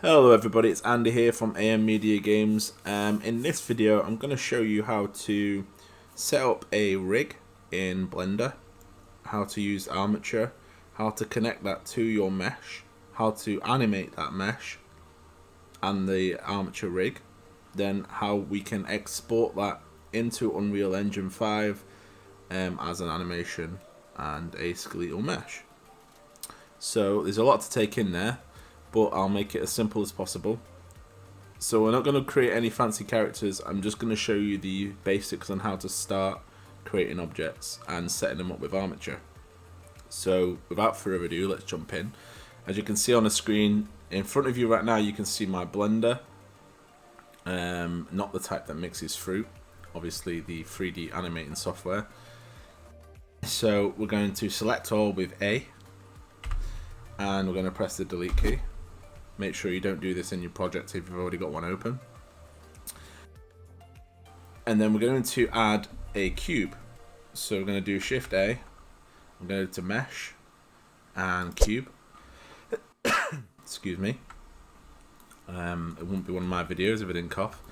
Hello everybody, it's Andy here from AM Media Games. In this video I'm going to show you how to set up a rig in Blender, how to use Armature, how to connect that to your mesh, how to animate that mesh and the Armature rig, then how we can export that into Unreal Engine 5 as an animation and a skeletal mesh. So there's a lot to take in there, but I'll make it as simple as possible. So we're not going to create any fancy characters, I'm just going to show you the basics on how to start creating objects and setting them up with Armature. So without further ado, let's jump in. As you can see on the screen in front of you right now, you can see my Blender, not the type that mixes through, obviously the 3D animating software. So we're going to select all with A, and we're going to press the delete key. Make sure you don't do this in your project if you've already got one open. And then we're going to add a cube. So we're going to do Shift A. I'm going to Mesh and Cube. Excuse me. It wouldn't be one of my videos if I didn't cough.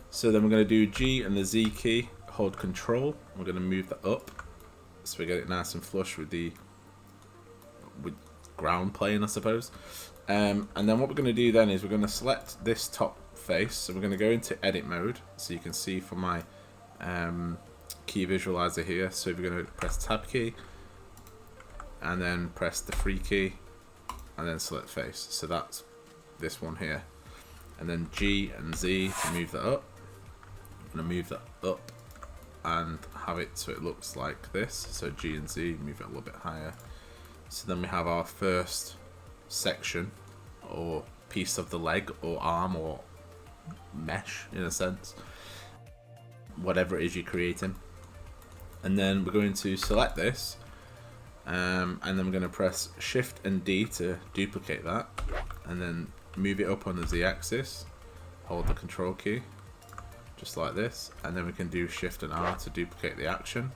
So then we're going to do G and the Z key. Hold Control. We're going to move that up so we get it nice and flush with the ground plane, I suppose. And then what we're going to do then is we're going to select this top face. So we're going to go into edit mode, so you can see from my key visualizer here. So we're going to press tab key and then press the 3 key and then select face. So that's this one here. And then G and Z to move that up. I'm going to move that up and have it so it looks like this. So G and Z, move it a little bit higher. So then we have our first section or piece of the leg or arm or mesh, in a sense, whatever it is you're creating. And then we're going to select this, and then we're going to press Shift and D to duplicate that, and then move it up on the Z axis, hold the Control key just like this, and then we can do Shift and R to duplicate the action.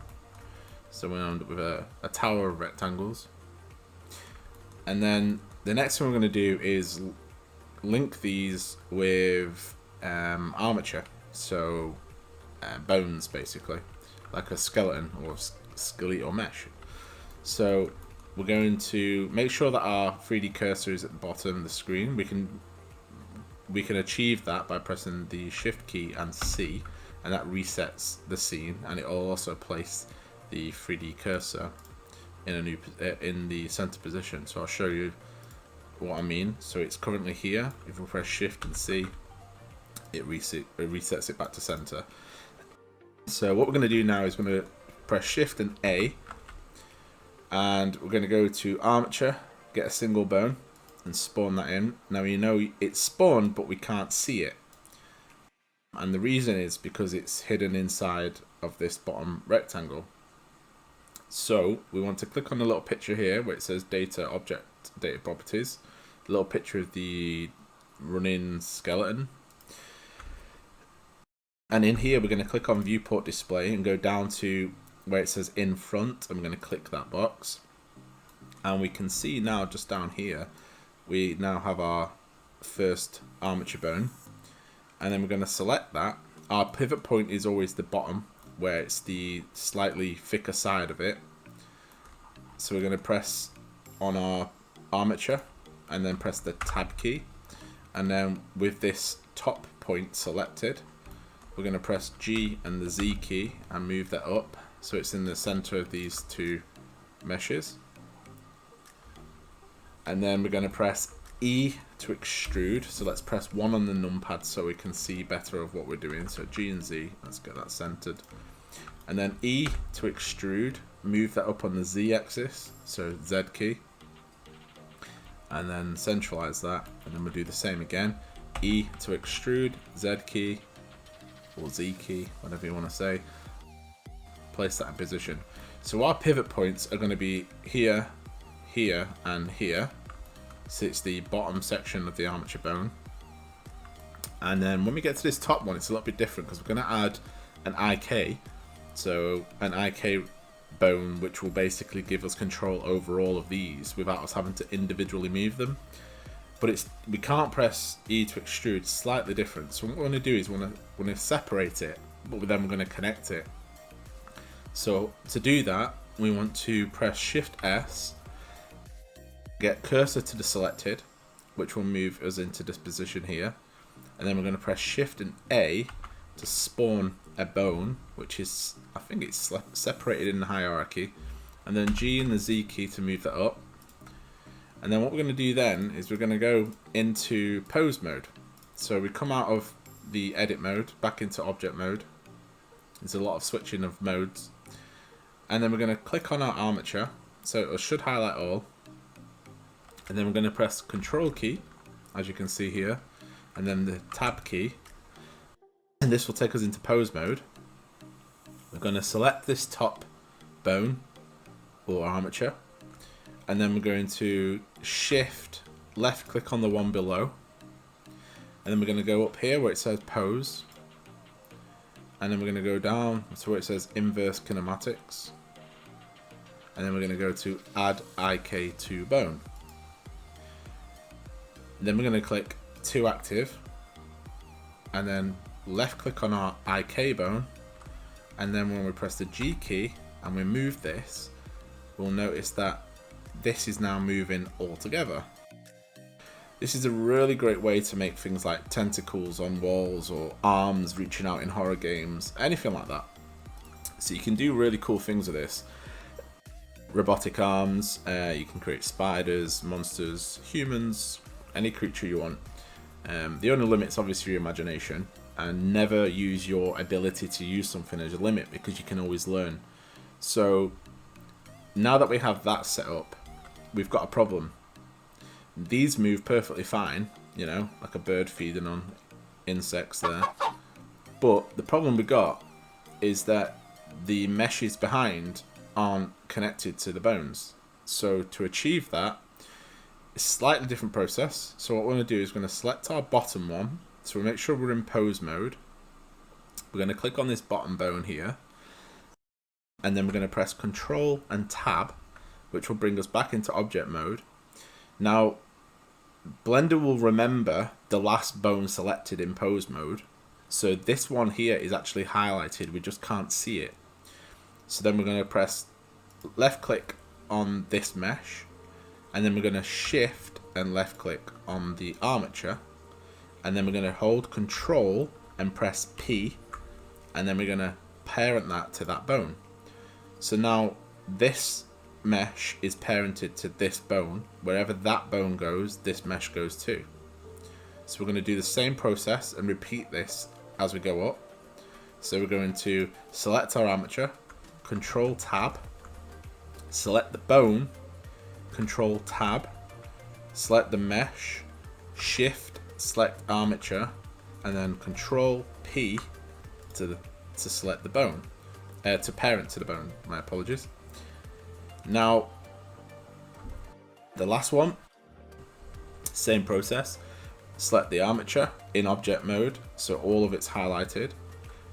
So we end up with a tower of rectangles. And then the next thing we're going to do is link these with Armature, so bones basically, like a skeleton or skeletal mesh. So we're going to make sure that our 3D cursor is at the bottom of the screen. We can achieve that by pressing the Shift key and C, and that resets the scene, and it will also place the 3D cursor in the center position. So I'll show you what I mean. So it's currently here. If we press Shift and C, it resets it back to center. So what we're going to do now is we're going to press Shift and A, and we're going to go to Armature, get a single bone, and spawn that in. Now you know it's spawned, but we can't see it, and the reason is because it's hidden inside of this bottom rectangle. So we want to click on the little picture here where it says data object data properties, a little picture of the running skeleton, and in here we're going to click on viewport display and go down to where it says in front. I'm going to click that box, and we can see now just down here we now have our first armature bone, and then we're going to select that. Our pivot point is always the bottom, where it's the slightly thicker side of it. So we're going to press on our armature and then press the tab key, and then with this top point selected, we're going to press G and the Z key and move that up so it's in the center of these two meshes. And then we're going to press E to extrude. So let's press 1 on the numpad so we can see better of what we're doing. So G and Z, let's get that centered. And then E to extrude, move that up on the Z axis, so Z key. And then centralize that, and then we'll do the same again. E to extrude, Z key, or Z key, whatever you want to say. Place that in position. So our pivot points are going to be here, here, and here. So it's the bottom section of the armature bone. And then when we get to this top one, it's a little bit different because we're going to add an IK. So an IK bone, which will basically give us control over all of these without us having to individually move them. but we can't press E to extrude. It's slightly different. So what we want to do is we want to separate it, but then we're going to connect it. So to do that, we want to press Shift S, get cursor to the selected, which will move us into this position here, and then we're going to press Shift and A to spawn a bone, which is, I think it's separated in the hierarchy, and then G and the Z key to move that up. And then what we're going to do then is we're going to go into pose mode. So we come out of the edit mode back into object mode. There's a lot of switching of modes. And then we're going to click on our armature, so it should highlight all. And then we're going to press Control key, as you can see here, and then the Tab key. And this will take us into pose mode. We're going to select this top bone or armature, and then we're going to Shift left click on the one below, and then we're going to go up here where it says pose, and then we're going to go down to where it says inverse kinematics, and then we're going to go to add IK to bone. Then we're going to click to active, and then left click on our IK bone, and then when we press the G key and we move this, we'll notice that this is now moving all together. This is a really great way to make things like tentacles on walls or arms reaching out in horror games, anything like that. So you can do really cool things with this. Robotic arms, you can create spiders, monsters, humans, any creature you want. The only limit's obviously your imagination, and never use your ability to use something as a limit, because you can always learn. So now that we have that set up, we've got a problem. These move perfectly fine, you know, like a bird feeding on insects there. But the problem we got is that the meshes behind aren't connected to the bones. So to achieve that, it's a slightly different process. So what we're going to do is we're going to select our bottom one. So we make sure we're in pose mode. We're going to click on this bottom bone here, and then we're going to press Control and Tab, which will bring us back into object mode. Now, Blender will remember the last bone selected in pose mode, so this one here is actually highlighted, we just can't see it. So then we're going to press left click on this mesh, and then we're going to shift and left click on the armature, and then we're going to hold Control and press P, and then we're going to parent that to that bone. So now this mesh is parented to this bone. Wherever that bone goes, this mesh goes too. So we're going to do the same process and repeat this as we go up. So we're going to select our armature, Control Tab, select the bone, Control Tab, select the mesh, Shift, select armature, and then Control P to select the bone, to parent to the bone. My apologies. Now, the last one, same process. Select the armature in object mode, so all of it's highlighted.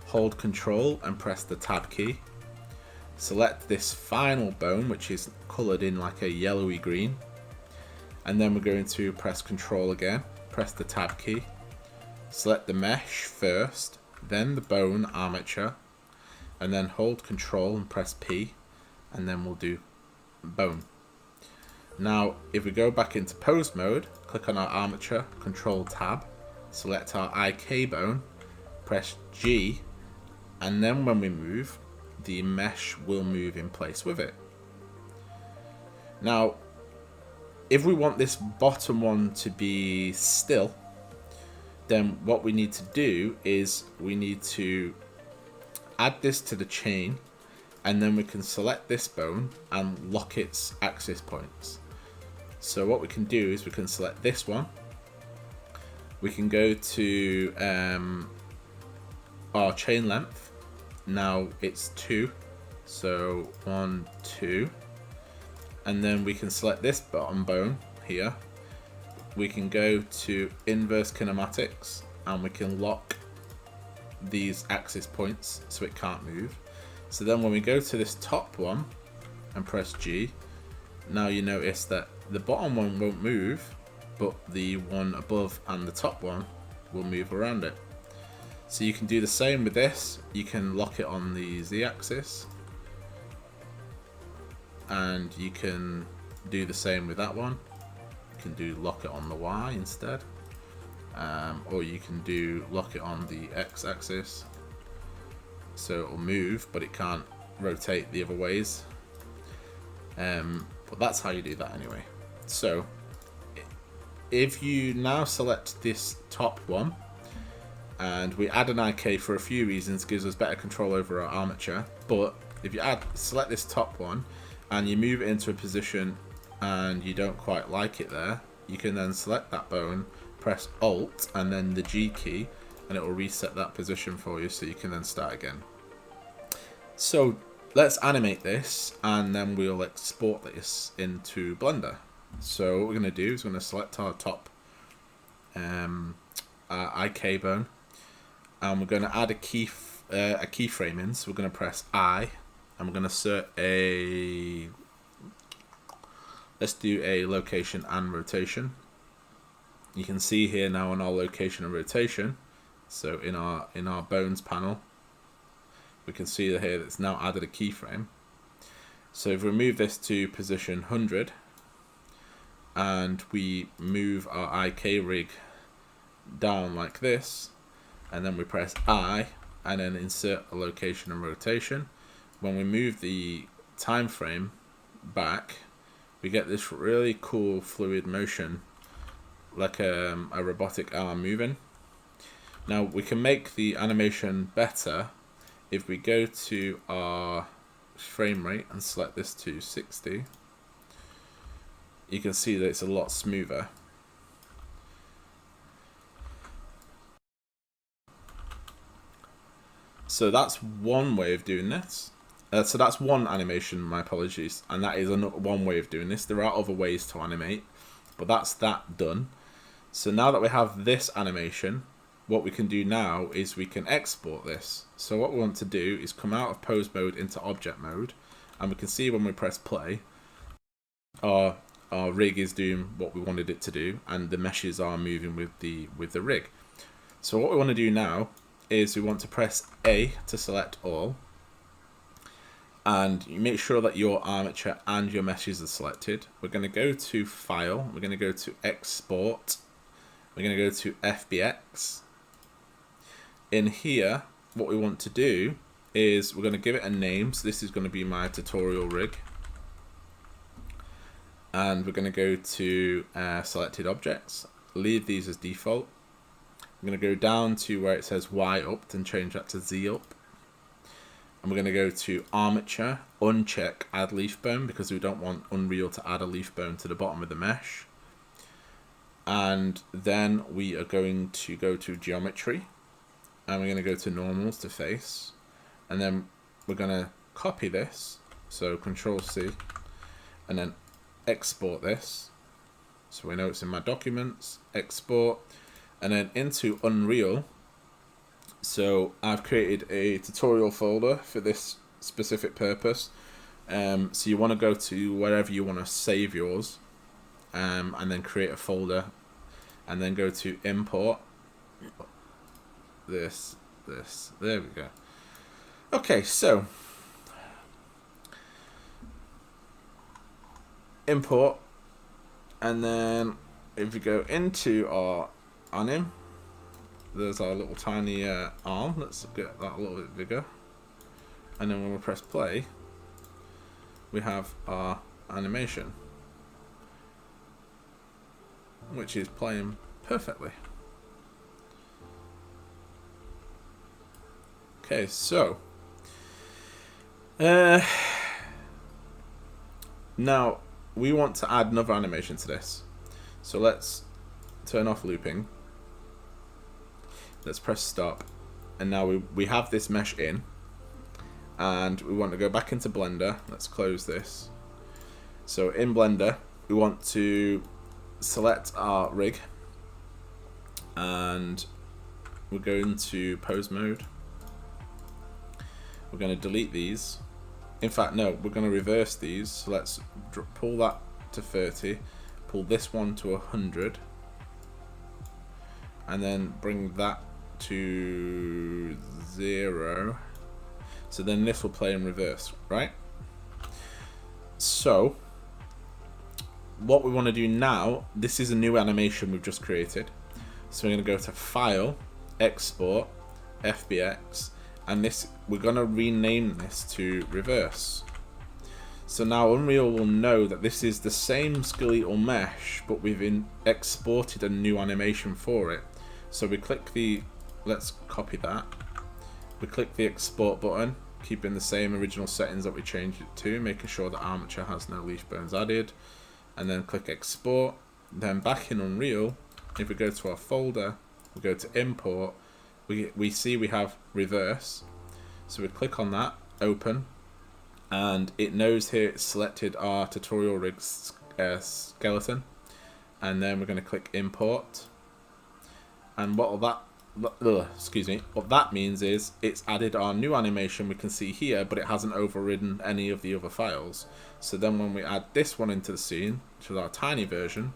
Hold Control and press the Tab key. Select this final bone, which is coloured in like a yellowy green. And then we're going to press Control again, press the Tab key. Select the mesh first, then the bone armature, and then hold Control and press P, and then we'll do bone. Now, if we go back into pose mode, click on our armature, Control Tab, select our IK bone, press G, and then when we move, the mesh will move in place with it. Now, if we want this bottom one to be still, then what we need to do is we need to add this to the chain, and then we can select this bone and lock its axis points. So what we can do is we can select this one. We can go to our chain length. Now it's 2. So 1, 2. And then we can select this bottom bone here. We can go to inverse kinematics, and we can lock these axis points so it can't move. So then when we go to this top one and press G, now you notice that the bottom one won't move, but the one above and the top one will move around it. So you can do the same with this. You can lock it on the Z-axis, and you can do the same with that one. You can do lock it on the Y instead, or you can do lock it on the X-axis, so it will move but it can't rotate the other ways. But that's how you do that anyway. So if you now select this top one, and we add an IK for a few reasons, gives us better control over our armature, but if you select this top one and you move it into a position and you don't quite like it there, you can then select that bone, press Alt and then the G key, and it will reset that position for you, so you can then start again. So let's animate this, and then we'll export this into Blender. So what we're going to do is we're going to select our top IK bone, and we're going to add a keyframe in. So we're going to press I, and we're going to insert a, let's do a location and rotation. You can see here now on our location and rotation, so in our bones panel, we can see here that it's now added a keyframe. So if we move this to position 100 and we move our IK rig down like this, and then we press I and then insert a location and rotation, when we move the time frame back, we get this really cool fluid motion, like a robotic arm moving. Now we can make the animation better if we go to our frame rate and select this to 60. You can see that it's a lot smoother. So that's one way of doing this. So that's one animation, my apologies, and that is one way of doing this. There are other ways to animate, but that's that done. So now that we have this animation, what we can do now is we can export this. So what we want to do is come out of pose mode into object mode, and we can see when we press play, our rig is doing what we wanted it to do, and the meshes are moving with the rig. So what we want to do now is we want to press A to select all, and you make sure that your armature and your meshes are selected. We're going to go to File, we're going to go to Export, we're going to go to FBX. In here, what we want to do is we're going to give it a name. So this is going to be my tutorial rig, and we're going to go to selected objects, leave these as default. I'm going to go down to where it says Y up and change that to Z up. And we're going to go to Armature, uncheck Add Leaf Bone, because we don't want Unreal to add a leaf bone to the bottom of the mesh. And then we are going to go to Geometry, and we're going to go to Normals to Face. And then we're going to copy this, so Control C, and then export this. So we know it's in my documents, export, and then into Unreal. So I've created a tutorial folder for this specific purpose. So you want to go to wherever you want to save yours, and then create a folder, and then go to import this, there we go. Okay, so import, and then if you go into our anim, there's our little tiny arm. Let's get that a little bit bigger, and then when we press play, we have our animation, which is playing perfectly. Okay, so now we want to add another animation to this. So let's turn off looping. Let's press stop, and now we have this mesh in, and we want to go back into Blender. Let's close this. So in Blender, we want to select our rig, and we're going to pose mode. We're going to delete these. In fact, no, we're going to reverse these. So let's pull that to 30, pull this one to 100 and then bring that to 0. So then this will play in reverse, right? So what we want to do now, this is a new animation we've just created. So we're going to go to File, Export, FBX, and this, we're going to rename this to Reverse. So now Unreal will know that this is the same skeletal mesh, but we've exported a new animation for it. So we click the, let's copy that. We click the export button, keeping the same original settings that we changed it to, making sure that Armature has no leaf bones added, and then click export. Then back in Unreal, if we go to our folder, we go to import, we see we have reverse. So we click on that, open, and it knows here it's selected our tutorial rig skeleton, and then we're going to click import. And what that means is it's added our new animation we can see here, but it hasn't overridden any of the other files. So then when we add this one into the scene, which is our tiny version,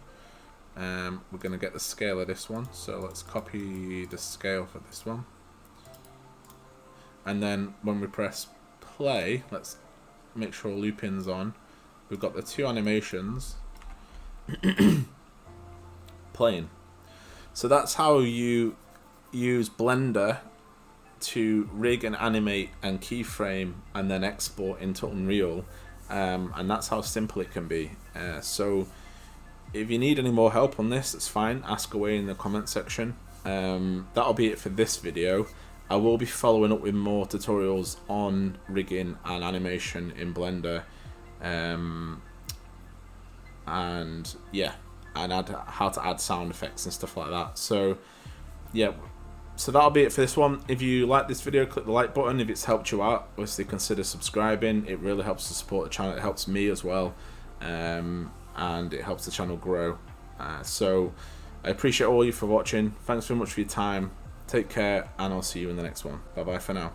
we're going to get the scale of this one. So let's copy the scale for this one. And then when we press play, let's make sure looping's on. We've got the two animations playing. So that's how you use Blender to rig and animate and keyframe and then export into Unreal, and that's how simple it can be. So if you need any more help on this, it's fine, ask away in the comment section. That'll be it for this video. I will be following up with more tutorials on rigging and animation in Blender, and yeah, and how to add sound effects and stuff like that. So yeah, so that'll be it for this one. If you like this video, click the like button. If it's helped you out, obviously consider subscribing. It really helps to support the channel. It helps me as well, and it helps the channel grow. So I appreciate all of you for watching. Thanks very much for your time. Take care, and I'll see you in the next one. Bye bye for now.